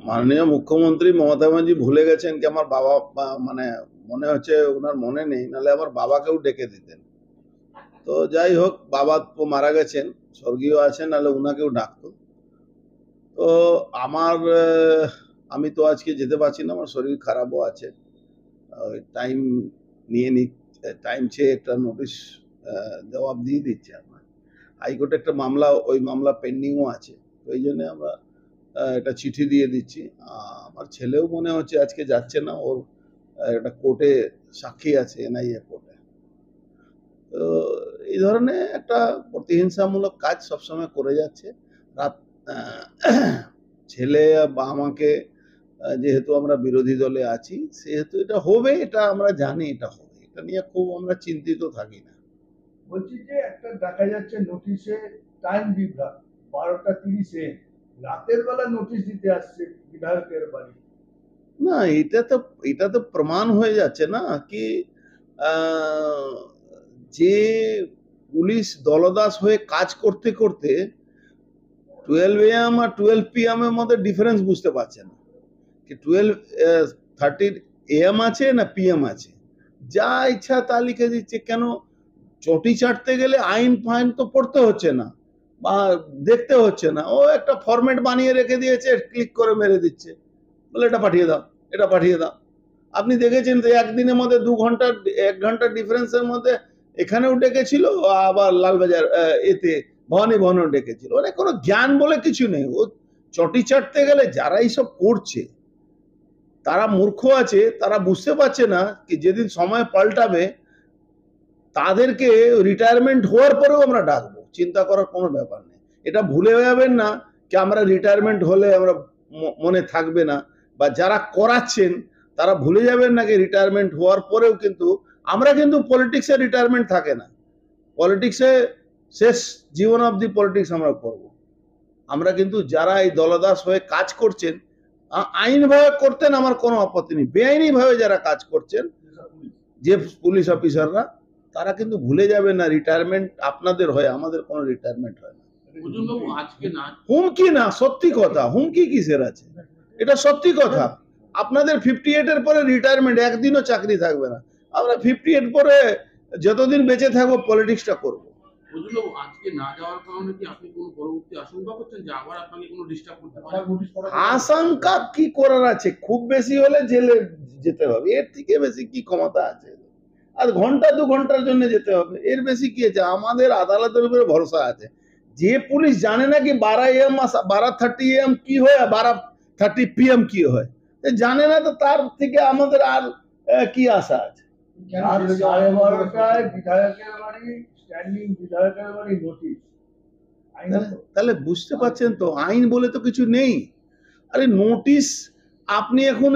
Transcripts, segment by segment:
মাননীয় মুখ্যমন্ত্রী মমতা ব্যানার্জি ভুলে গেছেন কি আমার বাবা মানে মনে হচ্ছে ওনার মনে নেই, নাহলে আমার বাবাকেও ডেকে দিতেন। তো যাই হোক, বাবা তো মারা গেছেন, স্বর্গীয় আছেন, নাহলে উনাকেও ডাকতো। তো আমার আমি তো আজকে যেতে পারছি না, আমার শরীর খারাপও আছে। টাইম নিয়ে নি, টাইম চেয়ে একটা নোটিশ জবাব দিয়ে দিচ্ছে আমার। হাইকোর্টে একটা মামলা, ওই মামলা পেন্ডিংও আছে। তো এই জন্য আমরা একটা চিঠি দিয়ে দিচ্ছি। আমার ছেলেও মনে হচ্ছে আজকে যাচ্ছে না, ওর একটা কোর্টে সাক্ষী আছে, এনআইএ কোর্টে। তো এই ধরনের একটা প্রতিহিংসামূলক কাজ সবসময় করে যাচ্ছে। রাত ছেলে বা আমাকে, যেহেতু আমরা বিরোধী দলে আছি, সেহেতু এটা হবে, এটা আমরা জানি এটা হবে, এটা নিয়ে খুব আমরা চিন্তিত থাকি না। বলছি যে একটা দেখা যাচ্ছে নোটিশে টাইম বিভ্রাট, 12:30 রাতের বেলা নোটিশ দিতে আসছে বিধায়কের বাড়ি। না, এটা তো প্রমাণ হয়ে যাচ্ছে না কি যে পুলিশ দলদাস হয়ে কাজ করতে করতে 12 AM আর 12 PM এর মধ্যে ডিফারেন্স বুঝতে পারছে না কি 12:30 AM আছে না PM আছে, যা ইচ্ছা তা লিখে দিচ্ছে। কেন? চটি চাটতে গেলে আইন ফাইন তো পড়তে হচ্ছে না বা দেখতে হচ্ছে না, ও একটা ফরম্যাট বানিয়ে রেখে দিয়েছে, ক্লিক করে মেরে দিচ্ছে, বলে এটা পাঠিয়ে দাও, এটা পাঠিয়ে দাও। আপনি দেখেছেন তো একদিনের মধ্যে 2 ঘন্টা 1 ঘন্টার ডিফারেন্সের মধ্যে এখানেও ডেকেছিল, আবার লালবাজার এতে ভবানী ভবনেও ডেকেছিল। মানে কোনো জ্ঞান বলে কিছু নেই। ও চটি চাটতে গেলে যারা এইসব করছে তারা মূর্খ আছে, তারা বুঝতে পারছে না কি যেদিন সময় পাল্টাবে তাদেরকে রিটায়ারমেন্ট হওয়ার পরেও আমরা ডাকবো, চিন্তা করার কোনো ব্যাপার নেই। এটা ভুলে যাবেন না কি আমরা রিটায়ারমেন্ট হলে আমরা মনে থাকবে না, বা যারা করাচ্ছেন তারা ভুলে যাবেন না কি রিটায়ারমেন্ট হওয়ার পরেও কিন্তু আমরা কিন্তু পলিটিক্সে রিটায়ারমেন্ট থাকে না। পলিটিক্সে শেষ জীবন অবধি পলিটিক্স আমরা করব। আমরা কিন্তু যারা এই দলদাস হয়ে কাজ করছেন, আইনভাবে করতেন আমার কোনো আপত্তি নেই, বেআইনি ভাবে যারা কাজ করছেন, যে পুলিশ অফিসাররা, তারা কিন্তু ভুলে যাবে না রিটায়ারমেন্ট আপনাদের হয়, আমাদের কোনো রিটায়ারমেন্ট হয় না। হুমকি না, সত্যি কথা। হুমকি কিসের আছে? এটা সত্যি কথা। আপনাদের 58 এর পরে রিটায়ারমেন্ট, একদিনও চাকরি থাকবে না। আমরা 58 পরে যতদিন বেঁচে থাকবো পলিটিক্সটা করব। আজকে না যাওয়ার কারণে কি আপনি কোনো পরবর্তী আশঙ্কা করছেন যে আবার আপনাকে কোনো ডিস্টার্ব করতে পারে? আশঙ্কা কি করার আছে? খুব বেশি হলে জেলে যেতে হবে, এর থেকে বেশি কি ক্ষমতা আছে? আর ঘন্টা 2 ঘন্টার জন্য যেতে হবে, এর বেশি কি আছে? আমাদের আদালতের উপরে ভরসা আছে। যে পুলিশ জানে না কি 12 AM 12:30 AM কি হয় আর 12:30 PM কি হয়, জানে না, তো তার থেকে আমাদের আর কি আশা আছে? রাত 12:30টায় বিধায়কের বাড়ি, স্ট্যান্ডিং বিধায়কের বাড়ি নোটিশ। তাহলে বুঝতে পারছেন তো, আইন বলে তো কিছু নেই। আরে নোটিশ, আপনি এখন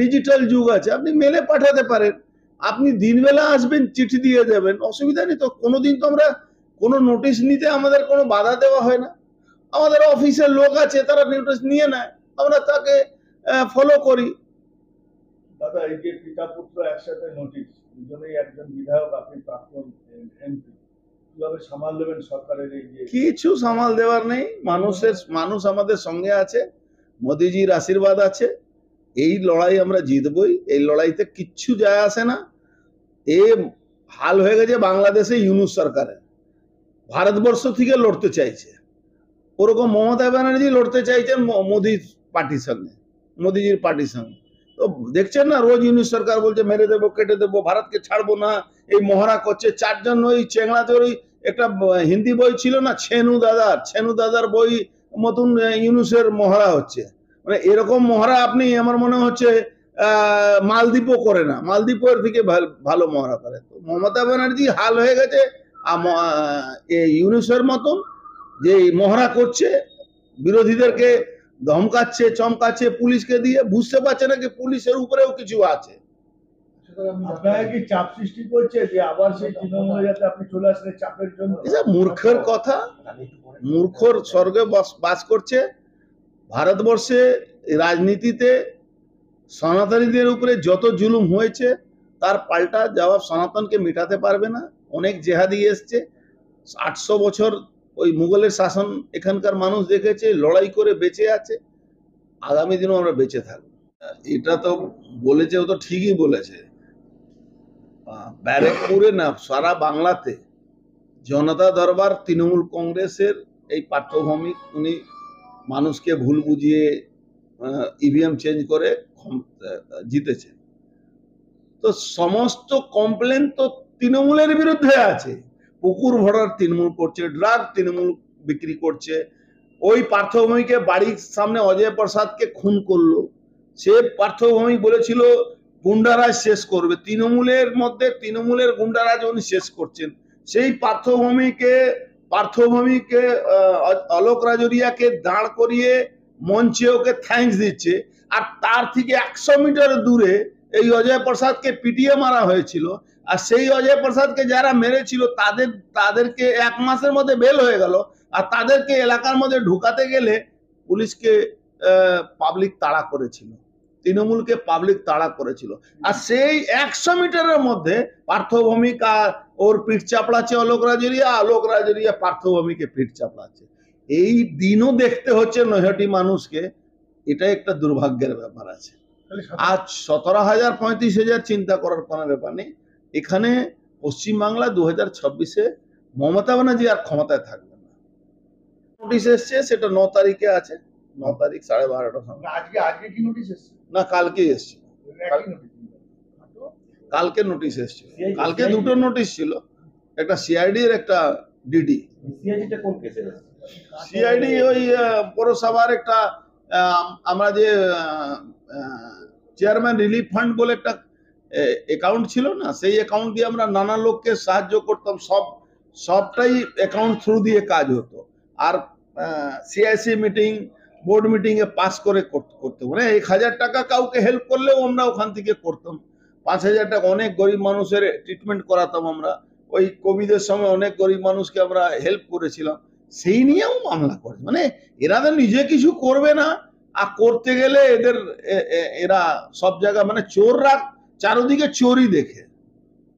ডিজিটাল যুগ আছে, আপনি মেলে পাঠাতে পারেন। আপনি দিনবেলা আসবেন, চিঠি দিয়ে যাবেন, অসুবিধা নেই তো। কোনোদিন তো আমরা কোনো নোটিশ নিতে আমাদের কোনো বাধা দেওয়া হয় না। আমাদের অফিসের লোক আছে, তারা নোটিশ নিয়ে নেয়, আমরা তাকে ফলো করি। দাদা, এই যে পিতা পুত্র একসাথে নোটিশ, দুজনেই একজন বিধায়ক, আপনি প্রাক্তন এমপি, কিভাবে সামাল দেবেন সরকারের এই যে? কিছু সামাল দেওয়ার নেই। মানুষ আমাদের সঙ্গে আছে, মোদিজির আশীর্বাদ আছে। এই লড়াই আমরা জিতবই, এই লড়াইতে কিচ্ছু যায় আসে না। এ হাল হয়ে গেছে বাংলাদেশে ইউনূস সরকারের, ভারতবর্ষ থেকে লড়তে চাইছে। ওরকম মমতা ব্যানার্জি লড়তে চাইছেন মোদির পার্টির সঙ্গে, মোদিজির পার্টির সঙ্গে। তো দেখছেন না, রোজ ইউনূস সরকার বলছে মেরে দেবো, কেটে দেবো, ভারতকে ছাড়বো না, এই মহড়া করছে। 4জন ওই চেংড়াতে, ওই একটা হিন্দি বই ছিল না, ছেনু দাদার বই মতন ইউনূসের মহড়া হচ্ছে। মানে এরকম মহড়া আপনি, আমার মনে হচ্ছে মালদ্বীপও করে না, মালদ্বীপের থেকে ভালো মহড়া করে। তো মমতা ব্যানার্জি হাল হয়ে গেছে ইউনূসের মতন, যে মহড়া করছে, বিরোধীদেরকে ধমকাচ্ছে, চমকাচ্ছে পুলিশকে দিয়ে। বুঝতে পারছে না কি পুলিশের উপরেও কিছু আছে। আপনাকে কি চাপ সৃষ্টি করছে যে আবার সেই তৃণমূলে যাতে আপনি চলে আসলে চাপের জন্য? এসব মূর্খের কথা, মূর্খর স্বর্গে বাস করছে। ভারতবর্ষে রাজনীতিতে সনাতনীদের উপরে যত জুলুম হয়েছে তার পাল্টা জবাব সনাতনকে মেটাতে পারবে না। অনেক জেহাদি এসছে, 800 বছর ওই মুঘলের শাসন এখানকার মানুষ দেখেছে, লড়াই করে বেঁচে আছে। আগামী দিনেও আমরা বেঁচে থাকবো। এটা তো বলেছে, ও তো ঠিকই বলেছে। ব্যারাকপুরে না, সারা বাংলাতে জনতা দরবার তৃণমূল কংগ্রেসের এই পাঠ্যভূমিক উনি মানুষকে ভুল বুঝিয়ে ইভিএম চেঞ্জ করে জিতেছেন। তো সমস্ত কমপ্লেন তো তৃণমূলের বিরুদ্ধে আছে। পুকুর ভরার তৃণমূল করছে, ড্রাগ তৃণমূল বিক্রি করছে। ওই পার্থভূমিকে বাড়ির সামনে অজয় প্রসাদকে খুন করলো, সে পার্থভূমি বলেছিল গুন্ডারাজ শেষ করবে। তৃণমূলের মধ্যে তৃণমূলের গুন্ডারাজ উনি শেষ করছেন। সেই পার্থভূমিকে অলোক রাজরিয়াকে দাঁড় করিয়ে মঞ্চে ওকে থ্যাঙ্কস দিচ্ছে। আর তার থেকে 100 মিটার দূরে এই অজয় প্রসাদকে পিটিয়ে মারা হয়েছিল। আর সেই অজয় প্রসাদকে যারা মেরেছিল তাদেরকে 1 মাসের মধ্যে বেল হয়ে গেল। আর তাদেরকে এলাকার মধ্যে ঢুকাতে গেলে পুলিশকে পাবলিক তাড়া করেছিল, তৃণমূলকে পাবলিক তাড়া করেছিল। আর সেই 100 মিটারের মধ্যে পার্থভূমিক আর ওর পিঠ চাপড়াচ্ছে অলোক রাজরিয়া পার্থভূমিকে পিঠ চাপড়াচ্ছে। এই দিনও দেখতে হচ্ছে নৈহাটি মানুষকে। এটা একটা দুর্ভাগ্যের ব্যাপার আছে। আজ 17,000 35,000 চিন্তা করার কোনো ব্যাপার নেই। এখানে পশ্চিমবাংলা 2026-এ মমতা ব্যানার্জি আর ক্ষমতায় থাকবে না। নোটিশ এসছে, সেটা 9 তারিখে আছে। 9 তারিখ 12:30টার সময়। আজকে কি নোটিশ এসছে? না, কালকেই এসছে। একই নোটিশ। কালকে নোটিশ এসছে। কালকে দুটো নোটিশ ছিল, একটা সিআইডি এর একটা ডিডি। সিআইডিটা কোন কেসে? সিআইডি ওই পৌরসভার একটা আমরা যে চেয়ারম্যান রিলিফ ফান্ড বলে একটা অ্যাকাউন্ট ছিল না, সেই অ্যাকাউন্ট দিয়ে আমরা নানা লোককে সাহায্য করতাম। সবটাই অ্যাকাউন্ট থ্রু দিয়ে কাজ হতো। আর সিআইসি মিটিং, বোর্ড মিটিং এ পাস করে করতে মানে 1,000 টাকা কাউকে হেল্প করলেও আমরা ওখান থেকে করতাম। 5,000 টাকা অনেক গরিব মানুষের ট্রিটমেন্ট করাতাম আমরা। ওই কোভিডের সময় অনেক গরিব মানুষকে আমরা হেল্প করেছিলাম। সেই নিয়েও মামলা করে, মানে এরা তো নিজে কিছু করবে না, আর করতে গেলে এরা সব জায়গা মানে চোররা চারদিকে চোরই দেখে।